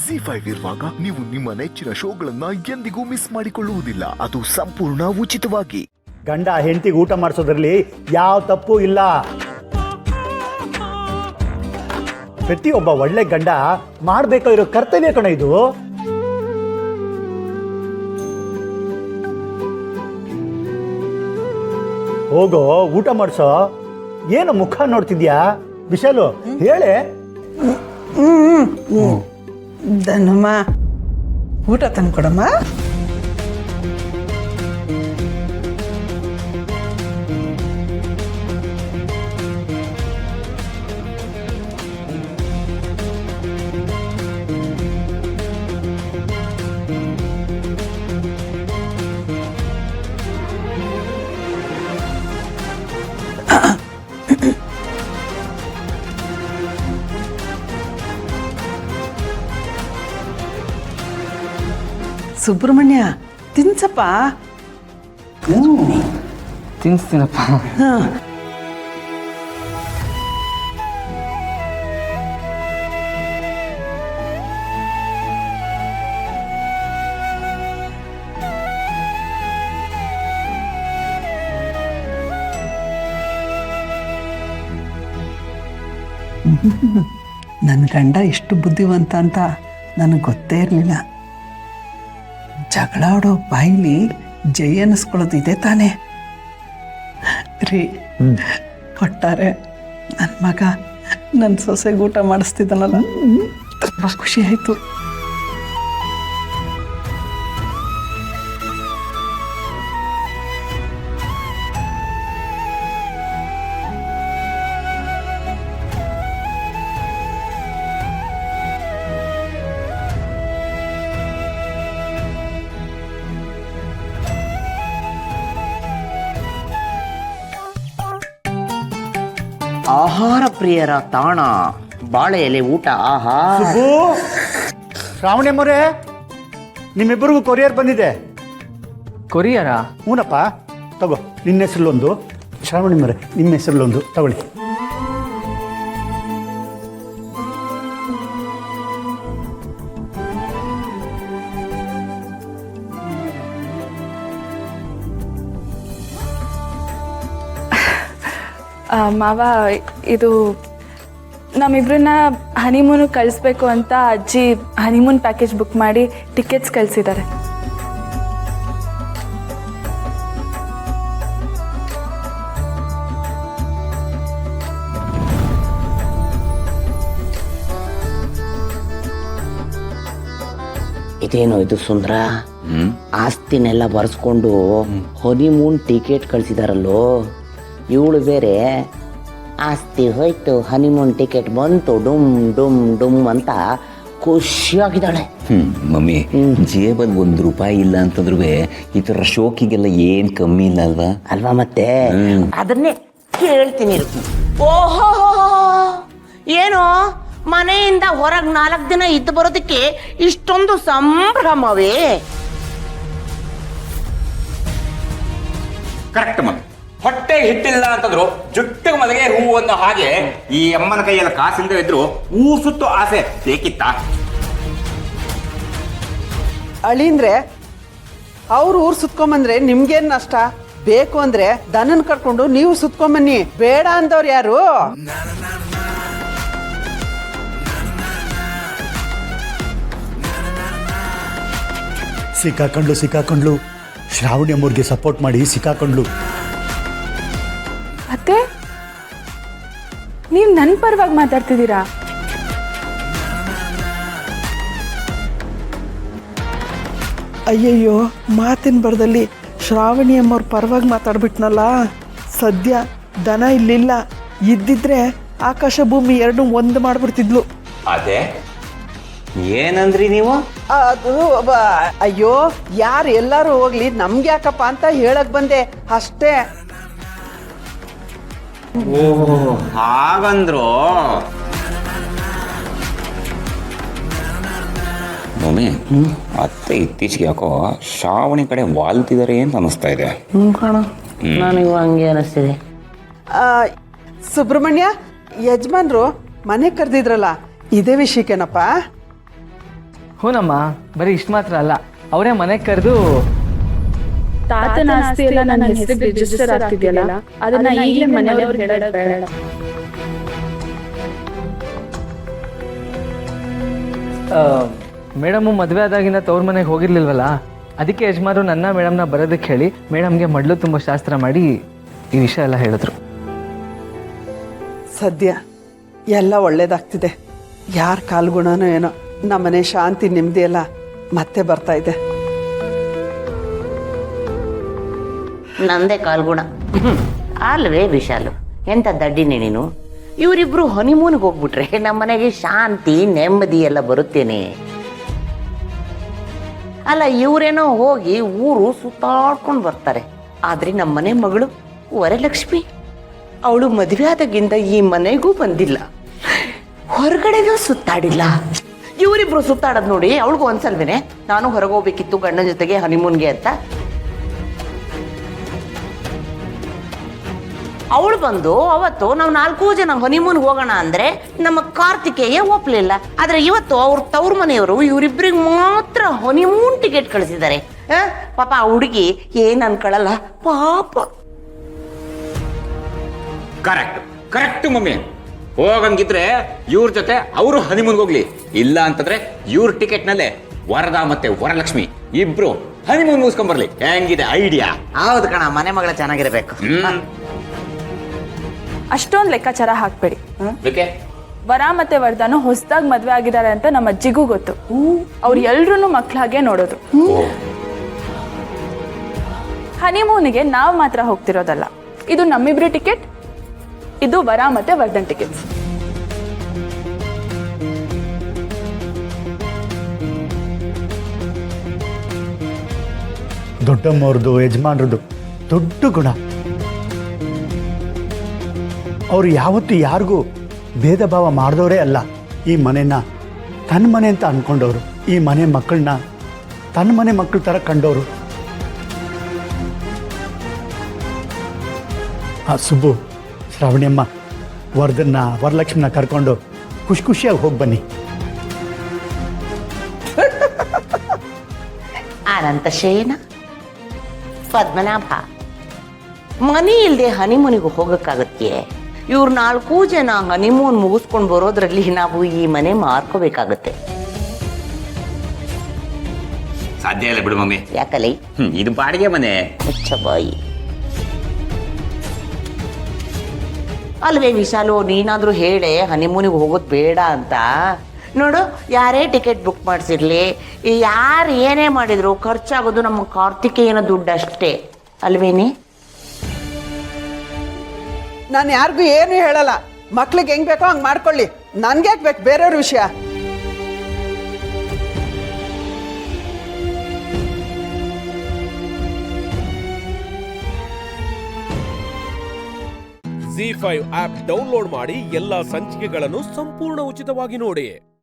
ZEE5 ಇರುವಾಗ ನೀವು ನಿಮ್ಮ ನೆಚ್ಚಿನ ಶೋಗಳನ್ನ ಎಂದಿಗೂ ಮಿಸ್ ಮಾಡಿಕೊಳ್ಳುವುದಿಲ್ಲ. ಅದು ಸಂಪೂರ್ಣ ಉಚಿತವಾಗಿ. ಗಂಡ ಹೆಂಡತಿಗೆ ಊಟ ಮಾಡಿಸೋದ್ರಲ್ಲಿ ಯಾವ ತಪ್ಪು ಇಲ್ಲ. ಪ್ರತಿಯೊಬ್ಬ ಒಳ್ಳೆ ಗಂಡ ಮಾಡಬೇಕಾಗಿರೋ ಇರೋ ಕರ್ತವ್ಯ ಕಣ ಇದು. ಹೋಗೋ ಊಟ ಮಾಡಿಸೋ. ಏನು ಮುಖ ನೋಡ್ತಿದ್ಯಾ ವಿಶಾಲು, ಹೇಳೆ. ಧನಮ್ಮ, ಊಟ ತಂದ್ಕೊಡಮ್ಮ. ಸುಬ್ರಹ್ಮಣ್ಯ, ತಿನ್ಸಪ್ಪ. ತಿನ್ನಿಸ್ತೀನಪ್ಪ. ನನ್ನ ಗಂಡ ಎಷ್ಟು ಬುದ್ಧಿವಂತ ಅಂತ ನನಗೆ ಗೊತ್ತೇ ಇರಲಿಲ್ಲ. ಜಗಳ ಆಡೋ ಬಾಯಿಲಿ ಜೈ ಅನ್ನಿಸ್ಕೊಳ್ಳೋದು ಇದೆ ತಾನೇ ರೀ. ಒಟ್ಟಾರೆ ನನ್ನ ಮಗ ನನ್ನ ಸೊಸೆಗೆ ಊಟ ಮಾಡಿಸ್ತಿದ್ದಾನಲ್ಲ, ತುಂಬ ಖುಷಿ ಆಯಿತು. ಆಹಾರ ಪ್ರಿಯರ ತಾಣ ಬಾಳೆ ಎಲೆ ಊಟ. ಆಹಾ, ಶ್ರಾವಣಿ ಅಮ್ಮರೇ, ನಿಮ್ಮಿಬ್ಬರಿಗೂ ಕೊರಿಯರ್ ಬಂದಿದೆ. ಕೊರಿಯರಾ? ಹೂನಪ್ಪ, ತಗೋ. ನಿನ್ನ ಹೆಸರಲ್ಲೊಂದು, ಶ್ರಾವಣಿ ಮರೆ ನಿಮ್ಮ ಹೆಸರಲ್ಲೊಂದು ತಗೊಳ್ಳಿ. ಮಾವ, ಇದು ನಮ್ಮಿಬ್ರನ್ನ ಹನಿಮೂನ್ ಕಳಿಸ್ಬೇಕು ಅಂತ ಅಜ್ಜಿ ಹನಿಮೂನ್ ಪ್ಯಾಕೇಜ್ ಬುಕ್ ಮಾಡಿ ಟಿಕೆಟ್ಸ್ ಕಳಿಸಿದ್ದಾರೆ. ಇದೇನು ಇದು ಸುಂದರ, ಆಸ್ತಿನೆಲ್ಲ ಬರ್ಸ್ಕೊಂಡು ಹನಿಮೂನ್ ಟಿಕೆಟ್ ಕಳಿಸಿದಾರಲ್ಲೋ. ಇವಳು ಬೇರೆ ಆಸ್ತಿ ಹೋಯ್ತು, ಹನಿಮೂನ್ ಟಿಕೆಟ್ ಬಂತು, ಡುಮ್ ಡುಮ್ ಡುಮ್ ಅಂತ ಖುಷಿಯಾಗಿದ್ದಾಳೆ. ಮಮ್ಮಿ, ಜೇಬಲ್ಲಿ ₹1 ಇಲ್ಲ ಅಂತಂದ್ರೂ ಈ ಥರ ಶೋಕಿಗೆಲ್ಲ ಏನು ಕಮ್ಮಿ ಇಲ್ಲ ಅಲ್ವಾ? ಅಲ್ವಾ? ಮತ್ತೆ ಅದನ್ನೇ ಕೇಳ್ತೀನಿ. ಓಹೋ, ಏನೋ ಮನೆಯಿಂದ ಹೊರಗೆ 4 ದಿನ ಇದ್ದು ಬರೋದಕ್ಕೆ ಇಷ್ಟೊಂದು ಸಂಭ್ರಮವೇ? ಕರೆಕ್ಟ್ ಮಗ. ಹೊಟ್ಟೆಗೆ ಹಿಟ್ಟಿಲ್ಲ ಅಂತಂದ್ರು ಜುಟ್ಟಿಗೆ ಮಲಗೆ ಹೂವು ಅನ್ನೋ ಹಾಗೆ ಈ ಅಮ್ಮನ ಕೈಯಲ್ಲಿ ಕಾಸಿಂದ ಇದ್ರು ಸುತ್ತು ಆಸೆ ಬೇಕಿತ್ತ? ಅಳಿಂದ್ರೆ ಅವ್ರು ಊರು ಸುತ್ಕೊಂಬಂದ್ರೆ ನಿಮ್ಗೇನು ನಷ್ಟ? ಬೇಕು ಅಂದ್ರೆ ದನನ್ ಕರ್ಕೊಂಡು ನೀವು ಸುತ್ಕೊಂಬನ್ನಿ. ಬೇಡ ಅಂದವ್ರು ಯಾರು? ಸಿಕ್ಕಾಕೊಂಡ್ಲು. ಶ್ರಾವಣಿ ಅಮ್ಮವ್ರಿಗೆ ಸಪೋರ್ಟ್ ಮಾಡಿ ಸಿಕ್ಕಾಕೊಂಡ್ಲು. ಮತ್ತೆ ನೀವು ನನ್ನ ಪರವಾಗಿ ಮಾತಾಡ್ತಿದ್ದೀರಾ? ಅಯ್ಯಯ್ಯೋ, ಮಾತಿನ ಬರದಲ್ಲಿ ಶ್ರಾವಣಿ ಅಮ್ಮವ್ರ ಪರವಾಗಿ ಮಾತಾಡ್ಬಿಟ್ನಲ್ಲ. ಸದ್ಯ ದನ ಇಲ್ಲಿಲ್ಲ, ಇದ್ದಿದ್ರೆ ಆಕಾಶ ಭೂಮಿ ಎರಡು ಒಂದು ಮಾಡ್ಬಿಡ್ತಿದ್ಲು. ಅದೇ ಏನಂದ್ರಿ ನೀವು? ಅದು ಅಯ್ಯೋ, ಯಾರು ಎಲ್ಲರೂ ಹೋಗ್ಲಿ, ನಮ್ಗೆ ಯಾಕಪ್ಪ ಅಂತ ಹೇಳಕ್ ಬಂದೆ ಅಷ್ಟೇ. ಹಾಗಂದ್ರು ಮಮ್ಮಿ, ಅತ್ತೆ ಇತ್ತೀಚೆಗೆ ಯಾಕೋ ಶ್ರಾವಣಿ ಕಡೆ ವಾಲ್ತಿದ್ದಾರೆ ಅಂತ ಅನ್ನಿಸ್ತಾ ಇದೆ. ನನಗೂ ಹಂಗೆ ಅನಿಸ್ತಿದೆ. ಸುಬ್ರಹ್ಮಣ್ಯ, ಯಜಮಾನ್ರು ಮನೆ ಕರೆದಿದ್ರಲ್ಲ, ಇದೇ ವಿಷಯಕ್ಕೇನಪ್ಪ? ಹೂನಮ್ಮ, ಬರೀ ಇಷ್ಟು ಮಾತ್ರ ಅಲ್ಲ, ಅವರೇ ಮನೆಗೆ ಕರೆದು ತಾತನ ಆಸ್ತಿ ಎಲ್ಲ ನನ್ನ ಹೆಸರಿಗೆ ರಿಜಿಸ್ಟರ್ ಆಗ್ತಿದೆಯಲ್ಲ ಅದನ್ನ ಈಗಲೇ ಮನೆಯವ್ರಿಗೆ ಹೇಳೋದು ಬೇಡ. ಮೇಡಮು ಮದುವೆ ಆದಾಗಿಂದ ತವ್ರ ಮನೆಗೆ ಹೋಗಿರ್ಲಿಲ್ವಲ್ಲ, ಅದಕ್ಕೆ ಯಜಮಾನರು ನನ್ನ ಮೇಡಮ್ನ ಬರೋದಕ್ಕೆ ಹೇಳಿ ಮೇಡಮ್ಗೆ ಮಡ್ಲು ತುಂಬ ಶಾಸ್ತ್ರ ಮಾಡಿ ಈ ವಿಷಯ ಎಲ್ಲ ಹೇಳಿದ್ರು. ಸದ್ಯ ಎಲ್ಲ ಒಳ್ಳೇದಾಗ್ತಿದೆ. ಯಾರ ಕಾಲ್ಗುಣನೋ ಏನೋ ನಮ್ಮನೆ ಶಾಂತಿ ನೆಮ್ಮದಿ ಎಲ್ಲ ಮತ್ತೆ ಬರ್ತಾ ಇದೆ. ನಂದೇ ಕಾಲ್ಗುಣ ಅಲ್ವೇ ವಿಶಾಲು, ಎಂತ ದಡ್ಡಿನೇ ನೀನು. ಇವರಿಬ್ರು ಹನಿಮೂನ್ಗೆ ಹೋಗ್ಬಿಟ್ರೆ ನಮ್ಮನೆಗೆ ಶಾಂತಿ ನೆಮ್ಮದಿ ಎಲ್ಲ ಬರುತ್ತೇನೆ. ಅಲ್ಲ, ಇವರೇನೋ ಹೋಗಿ ಊರು ಸುತ್ತಾಡ್ಕೊಂಡು ಬರ್ತಾರೆ. ಆದ್ರೆ ನಮ್ಮನೆ ಮಗಳು ವರಲಕ್ಷ್ಮಿ, ಅವಳು ಮದುವೆ ಆದಾಗಿಂದ ಈ ಮನೆಗೂ ಬಂದಿಲ್ಲ, ಹೊರಗಡೆನೂ ಸುತ್ತಾಡಿಲ್ಲ. ಇವರಿಬ್ರು ಸುತ್ತಾಡೋದು ನೋಡಿ ಅವಳಿಗೂ ಅನ್ಸಲ್ವೇನೆ ನಾನು ಹೊರಗೆ ಹೋಗ್ಬೇಕಿತ್ತು ಗಂಡನ ಜೊತೆಗೆ ಹನಿಮೂನ್ಗೆ ಅಂತ. ಅವಳು ಬಂದು ಅವತ್ತು ನಾವು 4 ಜನ ಹನಿಮೂನ್ಗೆ ಹೋಗೋಣ ಅಂದ್ರೆ ನಮ್ಮ ಕಾರ್ತಿಕೇಯ ಒಪ್ಲಿಲ್ಲ. ಆದ್ರೆ ಇವತ್ತು ಅವ್ರ ತವ್ರ ಮನೆಯವರು ಇವರಿಬ್ರಿಗೆ ಮಾತ್ರ ಹನಿಮೂನ್ ಟಿಕೆಟ್ ಕಳಿಸಿದ್ದಾರೆ. ಪಾಪ ಆ ಹುಡುಗಿ ಏನ್ ಅನ್ಕೊಳ್ಳಲ್ಲ ಪಾಪ. Correct mummy. ಹೋಗಂಗಿದ್ರೆ ಇವ್ರ ಜೊತೆ ಅವರು ಹನಿಮೂನ್ಗೆ ಹೋಗ್ಲಿ, ಇಲ್ಲ ಅಂತಂದ್ರೆ ಇವ್ರ ಟಿಕೆಟ್ ನಲ್ಲೇ ವರದಾ ಮತ್ತೆ ವರಲಕ್ಷ್ಮಿ ಇಬ್ರು ಹನಿಮೂನ್ ಮುಗಿಸ್ಕೊಂಡ್ ಬರ್ಲಿ. ಹೆಂಗಿದೆ ಐಡಿಯಾ? ಹೌದು ಕಣ, ಮನೆ ಮಗಳ ಚೆನ್ನಾಗಿರ್ಬೇಕು. ಅಷ್ಟೊಂದು ಲೆಕ್ಕಾಚಾರ ಹಾಕ್ಬೇಡಿ. ಬೇಕೆ ವರ ಮತ್ತೆ ವರದಾನು ಹೊಸದಾಗಿ ಮದ್ವೆ ಆಗಿದ್ದಾರೆ ಅಂತ ನಮ್ಮ ಅಜ್ಜಿಗೂ ಗೊತ್ತು. ಅವ್ರು ಎಲ್ರೂ ಮಕ್ಳಾಗೆ ನೋಡೋದು. ಹನಿಮೂನಿಗೆ ನಾವು ಮಾತ್ರ ಹೋಗ್ತಿರೋದಲ್ಲ, ಇದು ನಮ್ಮಿಬ್ರು ಟಿಕೆಟ್, ಇದು ವರ ಮತ್ತೆ ವರ್ಧನ್ ಟಿಕೆಟ್ಸ್. ದೊಡ್ಡಮ್ಮವ್ರದ್ದು ಯಜಮಾನ್ರದ್ದು ದೊಡ್ಡ ಗುಣ. ಅವರು ಯಾವತ್ತೂ ಯಾರಿಗೂ ಭೇದ ಭಾವ ಮಾಡಿದವರೇ ಅಲ್ಲ. ಈ ಮನೆನ ತನ್ನ ಮನೆ ಅಂತ ಅಂದ್ಕೊಂಡವರು, ಈ ಮನೆ ಮಕ್ಕಳನ್ನ ತನ್ನ ಮನೆ ಮಕ್ಕಳ ಥರ ಕಂಡವರು. ಸುಬ್ಬು, ಶ್ರಾವಣಿಯಮ್ಮ, ವರ್ಧನ್ನ ವರಲಕ್ಷ್ಮಿನ ಕರ್ಕೊಂಡು ಖುಷಿಯಾಗಿ ಹೋಗಿ ಬನ್ನಿ. ಅನಂತ ಶಯನ, ಪದ್ಮನಾಭ, ಮನೆ ಇಲ್ಲದೆ ಹನಿಮೂನಿಗೆ ಹೋಗಕ್ಕಾಗತ್ತೆ? ಇವ್ರು 4 ಜನ ಹನಿಮೂನ್ ಮುಗಿಸ್ಕೊಂಡು ಬರೋದ್ರಲ್ಲಿ ನಾವು ಈ ಮನೆ ಮಾರ್ಕೋಬೇಕಾಗತ್ತೆ. ಸಾಧ್ಯ ಇಲ್ಲ ಬಿಡು ಮಮ್ಮಿ. ಯಾಕಲಿ? ಇದು ಬಾಡಿಗೆ ಮನೆ. ಬಾಯಿ ಅಲ್ವೇ ವಿಶಾಲು, ನೀನಾದ್ರೂ ಹೇಳೆ ಹನಿಮೂನಿಗೆ ಹೋಗೋದು ಬೇಡ ಅಂತ. ನೋಡು, ಯಾರೇ ಟಿಕೆಟ್ ಬುಕ್ ಮಾಡಿಸಿರ್ಲಿ, ಯಾರು ಏನೇ ಮಾಡಿದ್ರು ಖರ್ಚಾಗೋದು ನಮ್ಮ ಕಾರ್ತಿಕೇಯನ ದುಡ್ಡು ಅಷ್ಟೇ ಅಲ್ವೇನಿ? ನಾನು ಯಾರಿಗೂ ಏನು ಹೇಳಲ್ಲ. ಮಕ್ಳಿಗೆ ಹೆಂಗ್ ಬೇಕೋ ಹಂಗೆ ಮಾಡ್ಕೊಳ್ಳಿ. ನನ್ಗೆ ಯಾಕೆ ಬೇಕು ಬೇರೆಯವ್ರ ವಿಷಯ? ZEE5 ಆಪ್ ಡೌನ್ಲೋಡ್ ಮಾಡಿ ಎಲ್ಲಾ ಸಂಚಿಕೆಗಳನ್ನು ಸಂಪೂರ್ಣ ಉಚಿತವಾಗಿ ನೋಡಿ.